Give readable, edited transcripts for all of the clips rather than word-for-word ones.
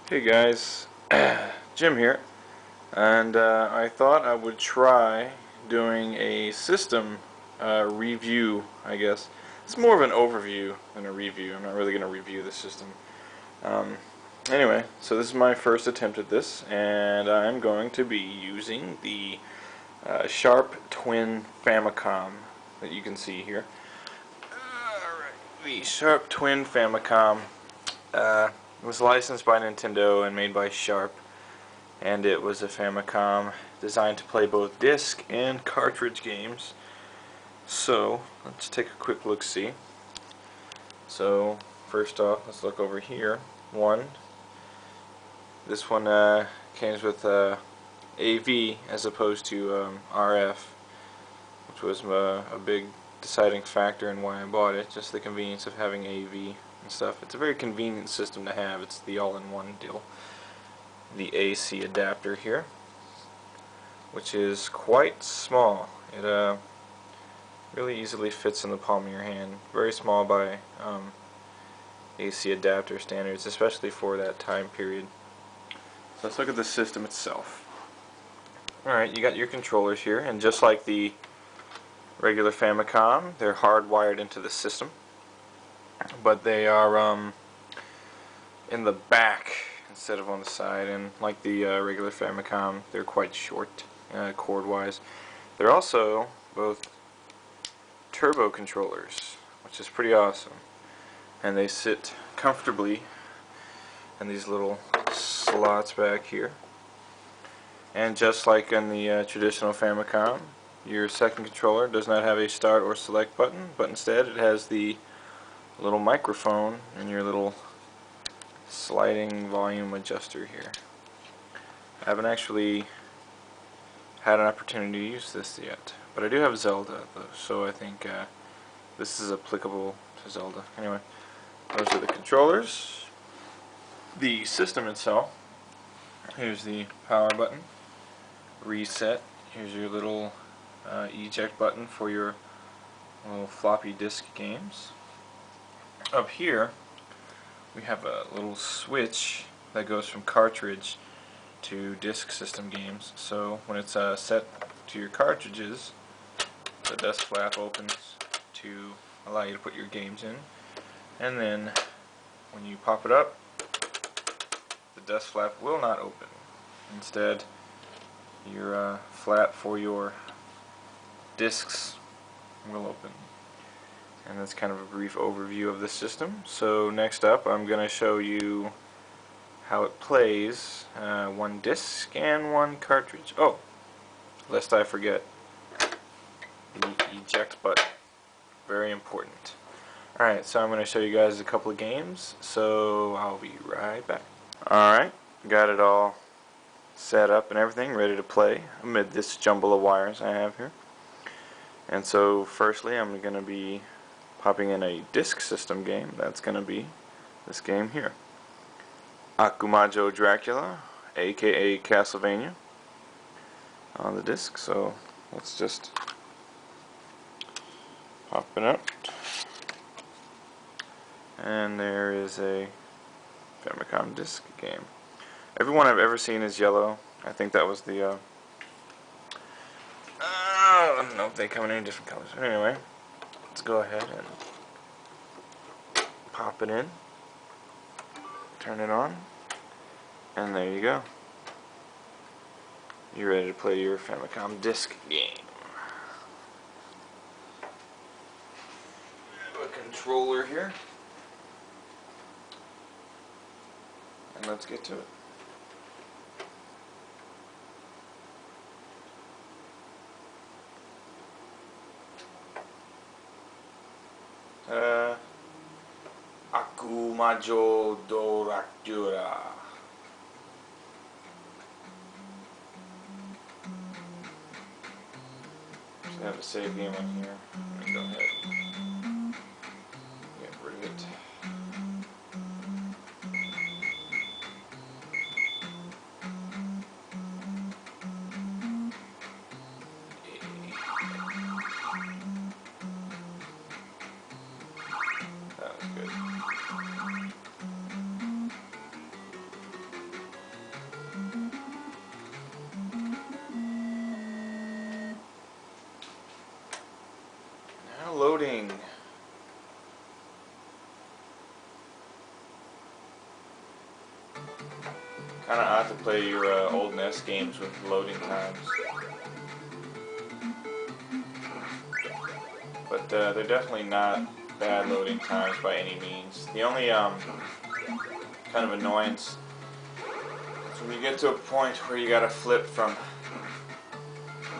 Hey guys, Jim here, and I thought I would try doing a system review, I guess. It's more of an overview than a review. I'm not really going to review the system. Um, anyway, so this is my first attempt at this, and I'm going to be using the Sharp Twin Famicom that you can see here. Alright, the Sharp Twin Famicom. It was licensed by Nintendo and made by Sharp, and it was a Famicom designed to play both disc and cartridge games. So let's take a quick look-see. So first off, let's look over here. This one came with AV as opposed to RF, which was a big deciding factor in why I bought it. Just the convenience of having AV and stuff. It's a very convenient system to have. It's the all-in-one deal. The AC adapter here, which is quite small. It really easily fits in the palm of your hand. Very small by AC adapter standards, especially for that time period. So let's look at the system itself. Alright, you got your controllers here, and just like the regular Famicom, they're hardwired into the system. But they are in the back instead of on the side, and like the regular Famicom, they're quite short cord-wise. They're also both turbo controllers, which is pretty awesome, and they sit comfortably in these little slots back here. And just like in the traditional Famicom, your second controller does not have a start or select button, but instead it has the little microphone and your little sliding volume adjuster here. I haven't actually had an opportunity to use this yet, but I do have Zelda though, so I think this is applicable to Zelda. Anyway, those are the controllers. The system itself, here's the power button, reset, here's your little eject button for your little floppy disk games. Up here we have a little switch that goes from cartridge to disk system games. So when it's set to your cartridges, the desk flap opens to allow you to put your games in, and then when you pop it up, the desk flap will not open. Instead, your flap for your discs will open. And that's kind of a brief overview of the system. So next up, I'm going to show you how it plays one disc and one cartridge. Oh, lest I forget, the eject button. Very important. Alright, so I'm going to show you guys a couple of games, so I'll be right back. Alright, got it all set up and everything, ready to play amid this jumble of wires I have here. And so firstly, I'm going to be popping in a disk system game. That's going to be this game here, Akumajo Dracula, aka Castlevania, on the disc. So let's just pop it up, and there is a Famicom disc game. Every one I've ever seen is yellow. I think that was the I don't know if they come in any different colors. Anyway, let's go ahead and pop it in, turn it on, and there you go. You're ready to play your Famicom disc game. We have a controller here, and let's get to it. Akumajo Dracula. So I have a save game on here. Let me go ahead and get rid of it. That was good. loading. Kinda odd to play your old NES games with loading times. But they're definitely not bad loading times by any means. The only kind of annoyance is when you get to a point where you gotta flip from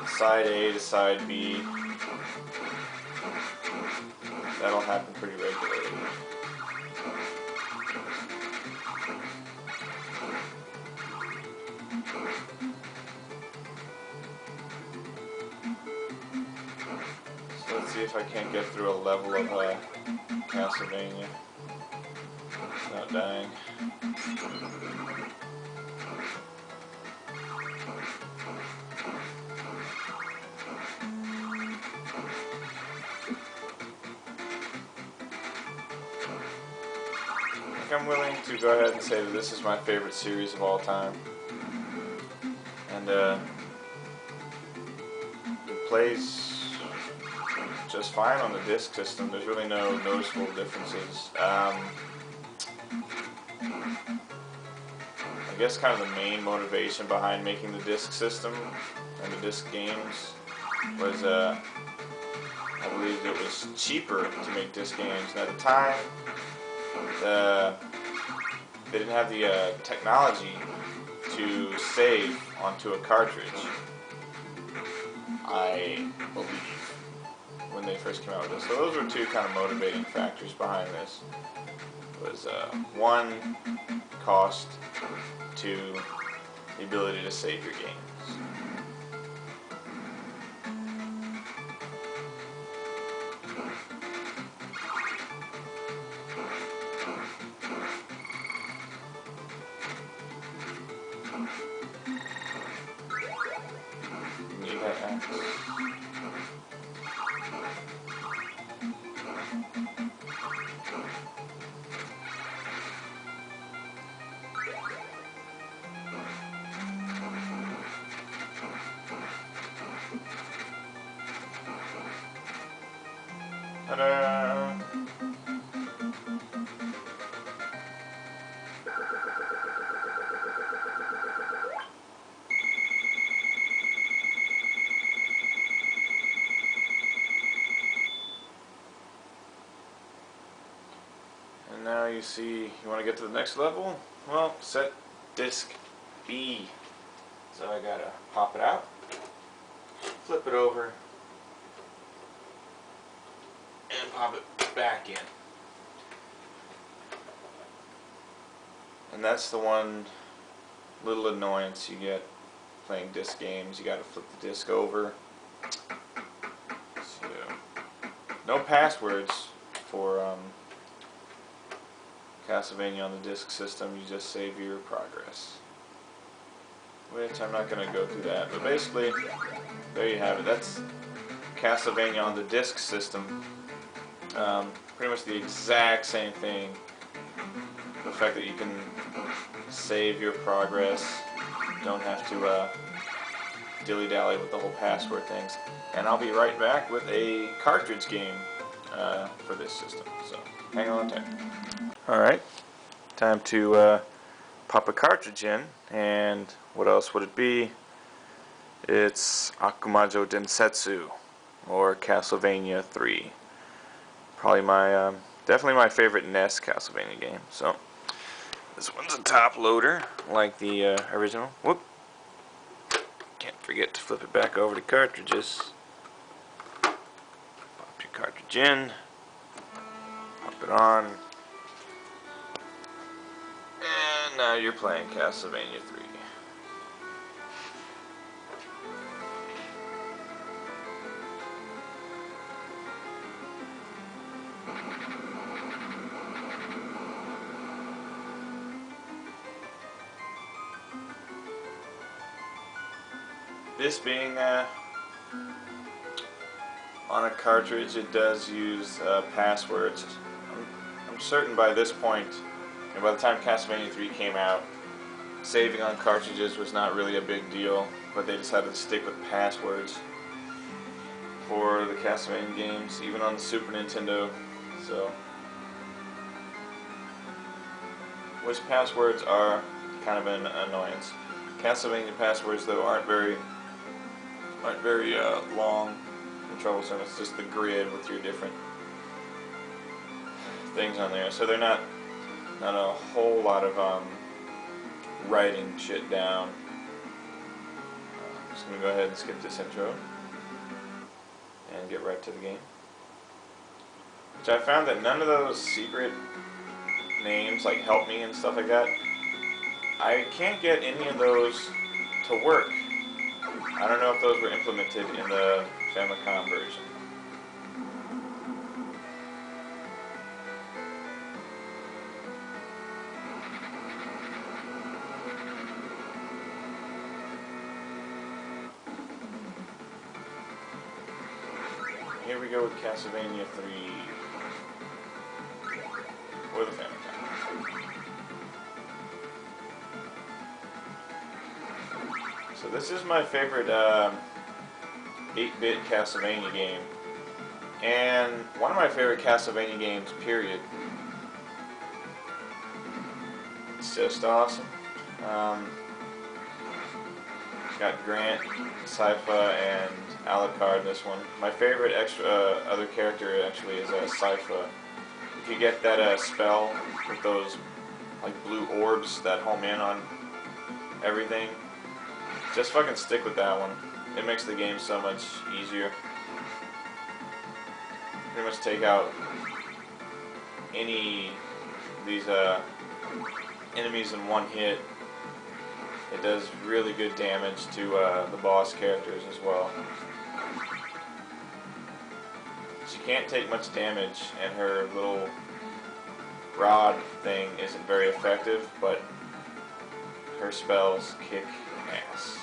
side A to side B. That'll happen pretty regularly. So let's see if I can't get through a level of Castlevania without dying. I'm willing to go ahead and say that this is my favorite series of all time, and it plays just fine on the disc system. There's really no noticeable differences. I guess kind of the main motivation behind making the disc system and the disc games was I believe it was cheaper to make disc games, and at the time they didn't have the technology to save onto a cartridge, I believe, when they first came out with this. So those were two kind of motivating factors behind this. Was one, cost, two, the ability to save your games. Ta-da! And now you see, you want to get to the next level? Well, set disc B. So I gotta pop it out, flip it over, and pop it back in. And that's the one little annoyance you get playing disc games. You gotta flip the disc over. So, no passwords for Castlevania on the disc system. You just save your progress. Which I'm not going to go through that, but basically, there you have it. That's Castlevania on the disc system. Pretty much the exact same thing. The fact that you can save your progress, don't have to dilly-dally with the whole password things. And I'll be right back with a cartridge game for this system. So hang on tight. Alright, time to pop a cartridge in, and what else would it be? It's Akumajo Densetsu, or Castlevania 3. Probably my, definitely my favorite NES Castlevania game. So, this one's a top loader, like the original. Whoop! Can't forget to flip it back over to cartridges. Pop your cartridge in, pop it on, and now you're playing Castlevania 3. This being on a cartridge, it does use passwords. I'm certain by this point, and by the time Castlevania 3 came out, saving on cartridges was not really a big deal, but they decided to stick with passwords. for the Castlevania games, even on the Super Nintendo. So, which passwords are kind of an annoyance. Castlevania passwords, though, aren't very long and troublesome. It's just the grid with your different things on there. So they're not a whole lot of writing shit down. I'm just gonna go ahead and skip this intro and get right to the game. Which I found that none of those secret names, like help me and stuff like that, I can't get any of those to work. I don't know if those were implemented in the Famicom version. Here we go with Castlevania 3 for the Famicom. So this is my favorite 8-bit Castlevania game, and one of my favorite Castlevania games, period. It's just awesome. Got Grant, Sypha, and Alucard in this one. My favorite other character actually is Sypha. If you get that spell with those like blue orbs that home in on everything, just fucking stick with that one. It makes the game so much easier. Pretty much take out any of these enemies in one hit. It does really good damage to the boss characters as well. She can't take much damage, and her little rod thing isn't very effective, but her spells kick ass.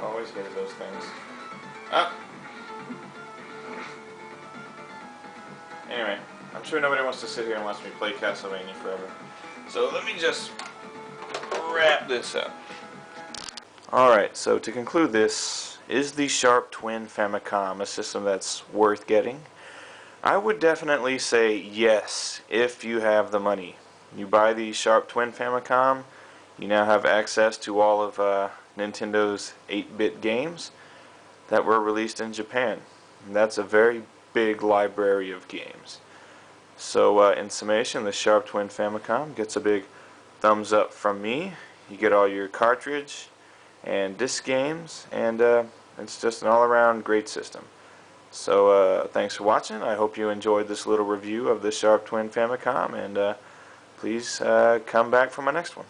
Always hated those things. Ah! Anyway, I'm sure nobody wants to sit here and watch me play Castlevania forever. So let me just wrap this up. Alright, so to conclude this, is the Sharp Twin Famicom a system that's worth getting? I would definitely say yes, if you have the money. You buy the Sharp Twin Famicom, you now have access to all of Nintendo's 8-bit games that were released in Japan. And that's a very big library of games. So in summation, the Sharp Twin Famicom gets a big thumbs up from me. You get all your cartridge and disc games, and it's just an all-around great system. So thanks for watching. I hope you enjoyed this little review of the Sharp Twin Famicom, and please come back for my next one.